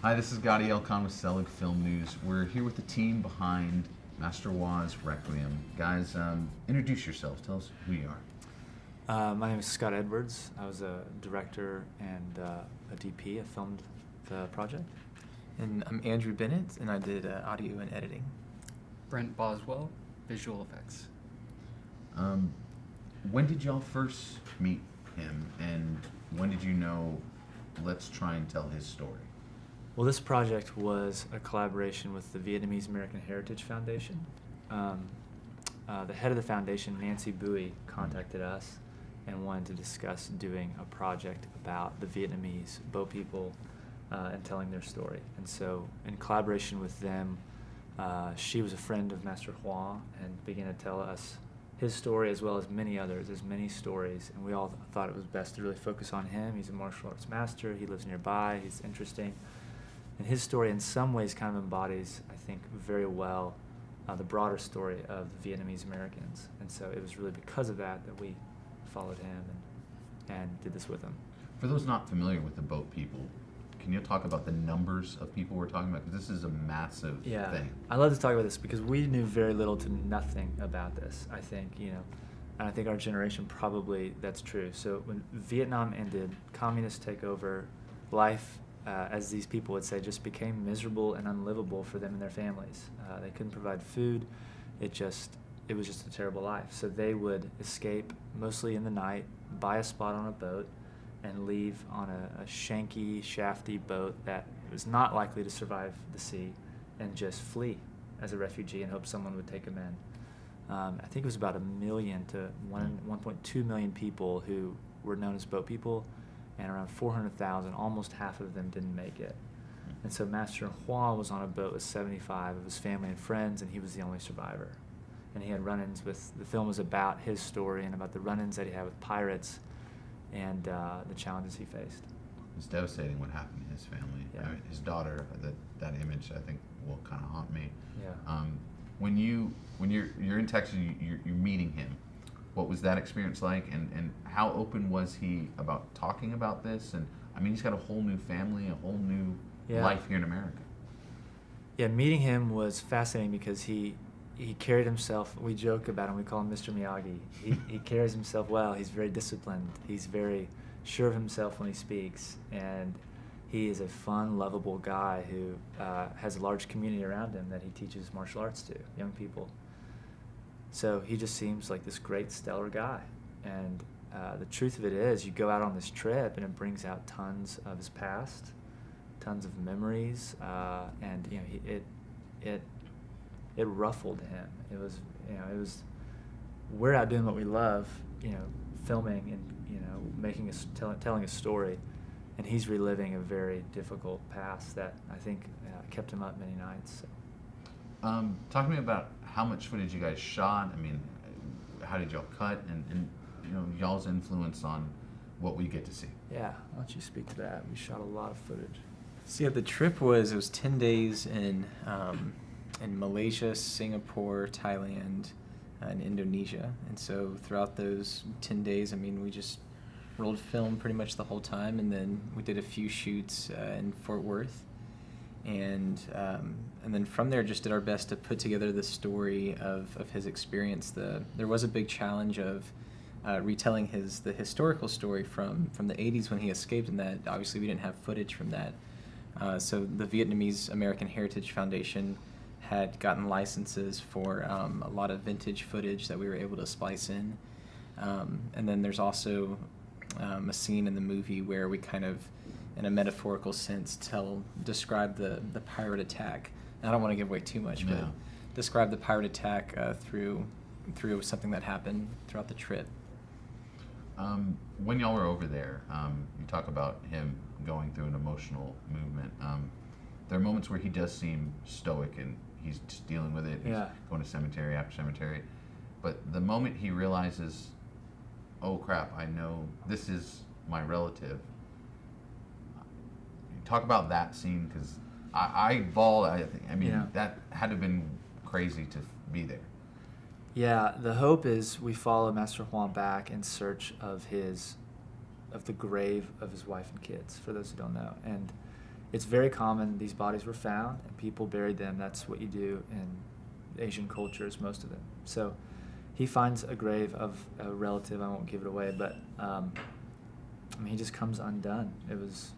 Hi, this is Gadi Khan with Selig Film News. We're here with the team behind Master Hua's Requiem. Guys, introduce yourselves. Tell us who you are. My name is Scott Edwards. I was a director and a DP. I filmed the project. And I'm Andrew Bennet, and I did audio and editing. Brent Boswell, visual effects. When did y'all first meet him, and when did you know, let's try and tell his story? Well, this project was a collaboration with the Vietnamese American Heritage Foundation. The head of the foundation, Nancy Bui, contacted us and wanted to discuss doing a project about the Vietnamese boat people and telling their story. And so, in collaboration with them, she was a friend of Master Hua and began to tell us his story as well as many others. There's many stories, and we all thought it was best to really focus on him. He's a martial arts master. He lives nearby. He's interesting. And his story in some ways kind of embodies, I think, very well the broader story of the Vietnamese Americans. And so it was really because of that that we followed him and did this with him. For those not familiar with the boat people, can you talk about the numbers of people we're talking about? Because this is a massive thing. I love to talk about this because we knew very little to nothing about this, I think, and I think our generation probably that's true. So when Vietnam ended, communists take over, life, as these people would say, just became miserable and unlivable for them and their families. They couldn't provide food. It was just a terrible life. So they would escape mostly in the night, buy a spot on a boat, and leave on a shanky, shafty boat that was not likely to survive the sea, and just flee as a refugee and hope someone would take them in. I think it was about 1 million to 1.2 million people who were known as boat people, and around 400,000, almost half of them didn't make it. And so Master Hua was on a boat with 75 of his family and friends, and he was the only survivor. And he had run-ins with, the film was about his story and about the run-ins that he had with pirates and the challenges he faced. It's devastating what happened to his family. Yeah. I mean, his daughter, that image, I think, will kind of haunt me. Yeah. When you're in Texas, you're meeting him. What was that experience like, and how open was he about talking about this? And I mean, he's got a whole new family, a whole new life here in America. Yeah, meeting him was fascinating because he carried himself, we joke about him, we call him Mr. Miyagi. He carries himself well, he's very disciplined, he's very sure of himself when he speaks, and he is a fun, lovable guy who has a large community around him that he teaches martial arts to, young people. So he just seems like this great, stellar guy. And the truth of it is, you go out on this trip and it brings out tons of his past, tons of memories, and it ruffled him. It was we're out doing what we love, filming and telling a story, and he's reliving a very difficult past that I think kept him up many nights. So. Talk to me about how much footage you guys shot. I mean, how did y'all cut, and y'all's influence on what we get to see. Yeah, why don't you speak to that? We shot a lot of footage. So yeah, the trip was 10 days in Malaysia, Singapore, Thailand, and Indonesia. And so throughout those 10 days, I mean, we just rolled film pretty much the whole time, and then we did a few shoots in Fort Worth. And then from there just did our best to put together the story of his experience. There was a big challenge of retelling the historical story from the 80s when he escaped, and that obviously we didn't have footage from that. So the Vietnamese American Heritage Foundation had gotten licenses for a lot of vintage footage that we were able to splice in. And then there's also a scene in the movie where we kind of, in a metaphorical sense, describe the pirate attack. And I don't want to give away too much, but describe the pirate attack through something that happened throughout the trip. When y'all were over there, you talk about him going through an emotional movement. There are moments where he does seem stoic and he's just dealing with it. He's going to cemetery after cemetery. But the moment he realizes, oh crap, I know this is my relative. Talk about that scene, because I bawled. I mean, that had to have been crazy to be there. Yeah, the hope is we follow Master Hua back in search of the grave of his wife and kids, for those who don't know. And it's very common. These bodies were found and people buried them. That's what you do in Asian cultures, most of them. So he finds a grave of a relative. I won't give it away, but I mean, he just comes undone. It was,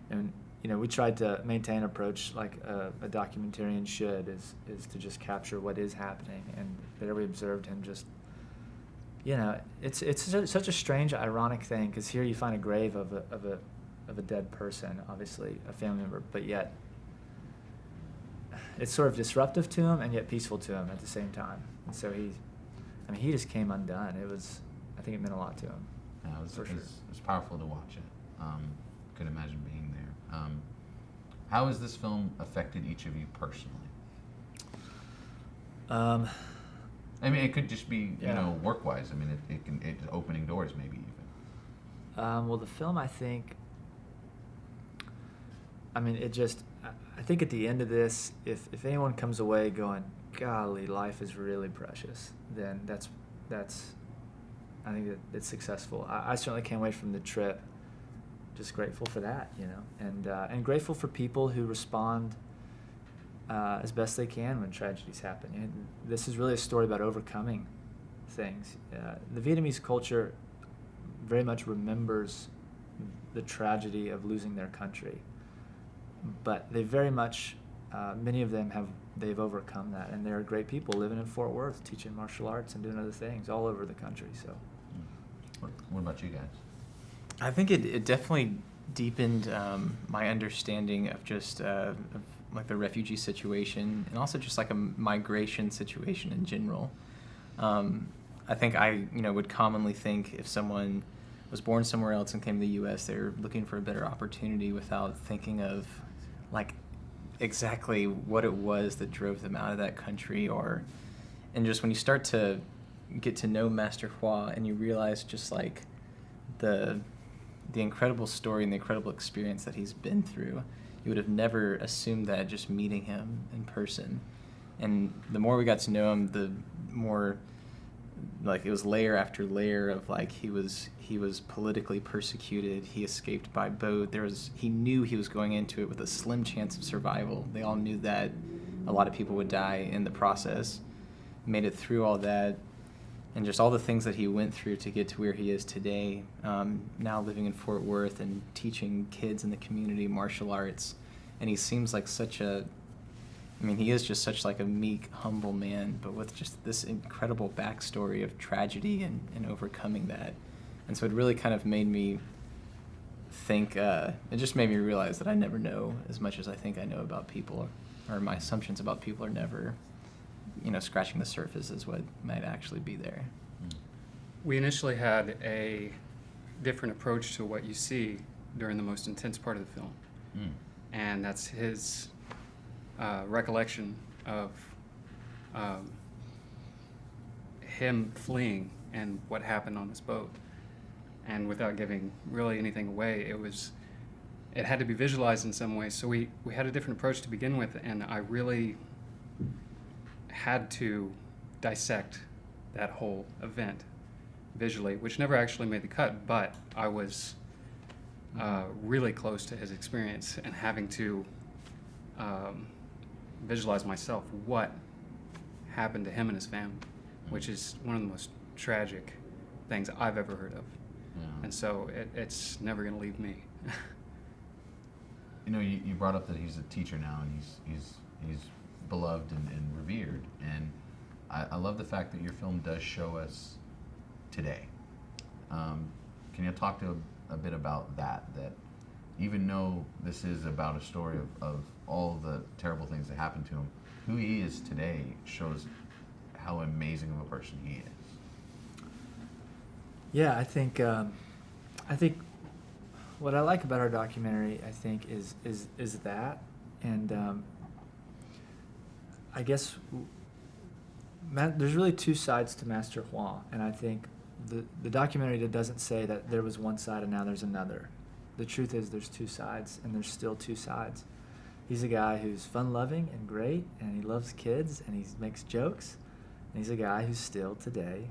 and we tried to maintain an approach like a documentarian should, is to just capture what is happening. And there we observed him just, it's such a strange, ironic thing, because here you find a grave of a dead person, obviously a family member, but yet it's sort of disruptive to him and yet peaceful to him at the same time. And so he just came undone. I think it meant a lot to him. Yeah, it was, for sure. It was powerful to watch it. Couldn't imagine being there. How has this film affected each of you personally? I mean, it could just be, work-wise. I mean, it's opening doors, maybe even. Well, the film, I think, I think at the end of this, if anyone comes away going, golly, life is really precious, then I think that it's successful. I certainly came away from the trip just grateful for that, and grateful for people who respond as best they can when tragedies happen. And this is really a story about overcoming things. The Vietnamese culture very much remembers the tragedy of losing their country, but they very much, many of them they've overcome that, and they're great people living in Fort Worth, teaching martial arts and doing other things all over the country. So, what about you guys? I think it definitely deepened my understanding of just of like the refugee situation, and also just like a migration situation in general. I think I would commonly think if someone was born somewhere else and came to the U.S., they're looking for a better opportunity without thinking of like exactly what it was that drove them out of that country, and just when you start to get to know Master Hua and you realize just like the incredible story and the incredible experience that he's been through, you would have never assumed that just meeting him in person. And the more we got to know him, the more like it was layer after layer of like he was politically persecuted. He escaped by boat. He knew he was going into it with a slim chance of survival. They all knew that a lot of people would die in the process. Made it through all that, and just all the things that he went through to get to where he is today. Now living in Fort Worth and teaching kids in the community martial arts, and he seems like he is just such like a meek, humble man, but with just this incredible backstory of tragedy and overcoming that. And so it really kind of made me think, it just made me realize that I never know as much as I think I know about people, or my assumptions about people are never, scratching the surface is what might actually be there. We initially had a different approach to what you see during the most intense part of the film. And that's his recollection of him fleeing and what happened on his boat. And without giving really anything away, it had to be visualized in some way. So we had a different approach to begin with, and I really had to dissect that whole event visually, which never actually made the cut, but I was really close to his experience and having to visualize myself what happened to him and his family, which is one of the most tragic things I've ever heard of. Yeah. And so it's never going to leave me. You brought up that he's a teacher now, and he's beloved and revered, and I love the fact that your film does show us today. Can you talk to a bit about that even though this is about a story of all the terrible things that happened to him, who he is today shows how amazing of a person he is? Yeah, I think what I like about our documentary, I think, is that, and I guess there's really two sides to Master Hua, and I think the documentary doesn't say that there was one side and now there's another. The truth is there's two sides, and there's still two sides. He's a guy who's fun-loving and great, and he loves kids, and he makes jokes, and he's a guy who still today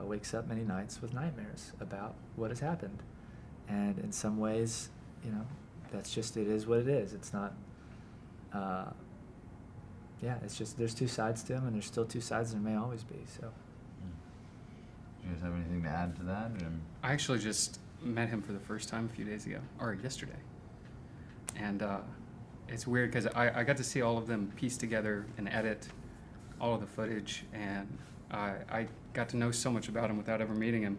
wakes up many nights with nightmares about what has happened. And in some ways, that's just, it is what it is. It's not, yeah, it's just, there's two sides to him, and there's still two sides, and there may always be, so. Do you guys have anything to add to that? I actually just met him for the first time a few days ago, or yesterday. And it's weird because I got to see all of them piece together and edit all of the footage, and I got to know so much about him without ever meeting him.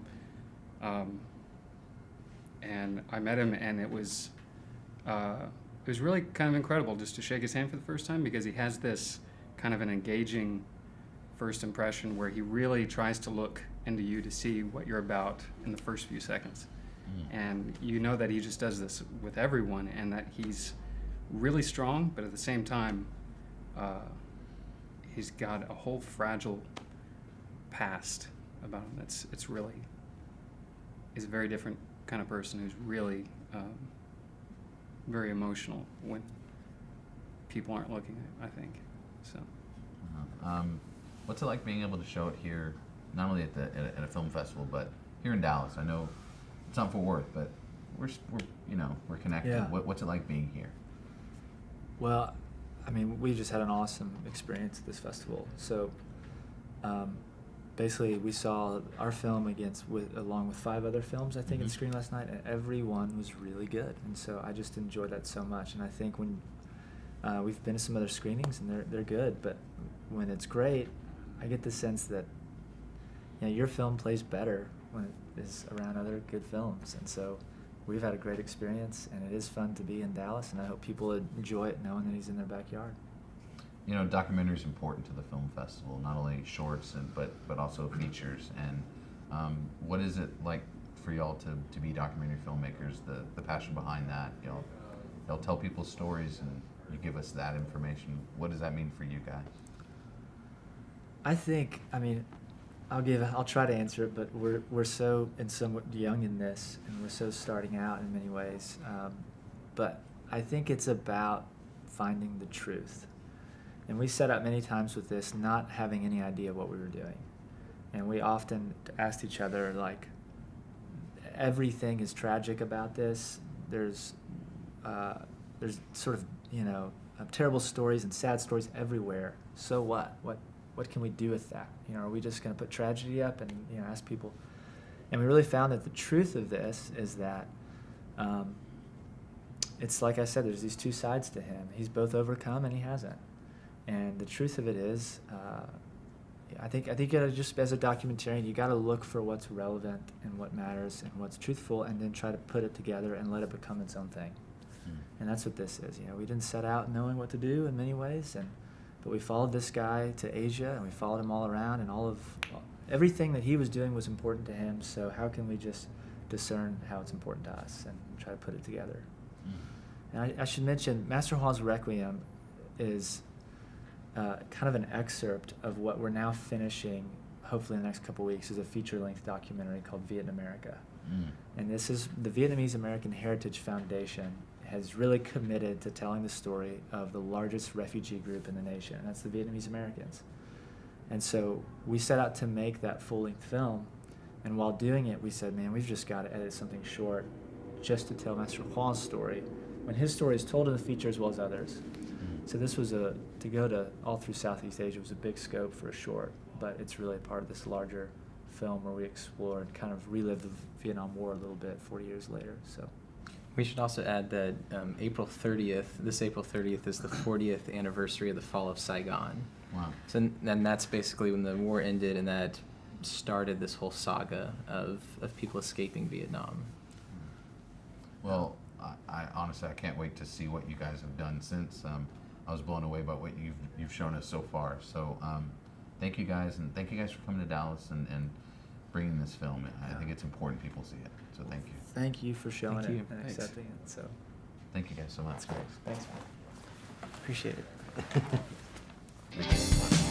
And I met him, and it was really kind of incredible just to shake his hand for the first time, because he has this kind of an engaging first impression where he really tries to look into you to see what you're about in the first few seconds. And you know that he just does this with everyone, and that he's really strong, but at the same time, he's got a whole fragile past about him. It's really, he's a very different kind of person who's really very emotional when people aren't looking, I think. So. What's it like being able to show it here, not only at a film festival, but here in Dallas? I know it's not Fort Worth, but we're connected. Yeah. What's it like being here? Well, I mean, we just had an awesome experience at this festival. So, basically, we saw our film along with 5 other films, I think, in the screen last night, and every one was really good. And so I just enjoyed that so much. And I think when we've been to some other screenings, and they're good, but when it's great, I get the sense that your film plays better when it is around other good films. And so we've had a great experience, and it is fun to be in Dallas, and I hope people enjoy it knowing that he's in their backyard. Documentary is important to the film festival, not only shorts but also features. And what is it like for y'all to be documentary filmmakers? The passion behind that, y'all tell people's stories, and you give us that information. What does that mean for you guys? I think, I'll try to answer it, but we're so somewhat young in this, and we're so starting out in many ways. But I think it's about finding the truth. And we set out many times with this not having any idea what we were doing. And we often asked each other, like, everything is tragic about this. There's sort of, terrible stories and sad stories everywhere. So what? What can we do with that? Are we just going to put tragedy up and ask people? And we really found that the truth of this is that it's like I said, there's these two sides to him. He's both overcome and he hasn't. And the truth of it is, I think you gotta just, as a documentarian, you gotta look for what's relevant and what matters and what's truthful, and then try to put it together and let it become its own thing. And that's what this is. We didn't set out knowing what to do in many ways, but we followed this guy to Asia, and we followed him all around, and everything that he was doing was important to him. So how can we just discern how it's important to us and try to put it together? And I should mention, Master Hua's Requiem is kind of an excerpt of what we're now finishing, hopefully in the next couple of weeks, is a feature-length documentary called Vietnam America. And this is the Vietnamese American Heritage Foundation has really committed to telling the story of the largest refugee group in the nation, and that's the Vietnamese Americans. And so we set out to make that full-length film, and while doing it, we said, man, we've just got to edit something short just to tell Master Hua's story, when his story is told in the feature as well as others. So this was to go to all through Southeast Asia was a big scope for a short, but it's really part of this larger film where we explore and kind of relive the Vietnam War a little bit 40 years later. So we should also add that April 30th is the 40th anniversary of the fall of Saigon. Wow. So and that's basically when the war ended, and that started this whole saga of people escaping Vietnam. Well, I honestly, I can't wait to see what you guys have done since. I was blown away by what you've shown us so far. So thank you guys, and thank you guys for coming to Dallas and bringing this film. I think it's important people see it. So thank you. Thank you for showing Thank it you. and Thanks. accepting it. So Thank you guys so much. that's great. Thanks, man. Appreciate it. Thank you.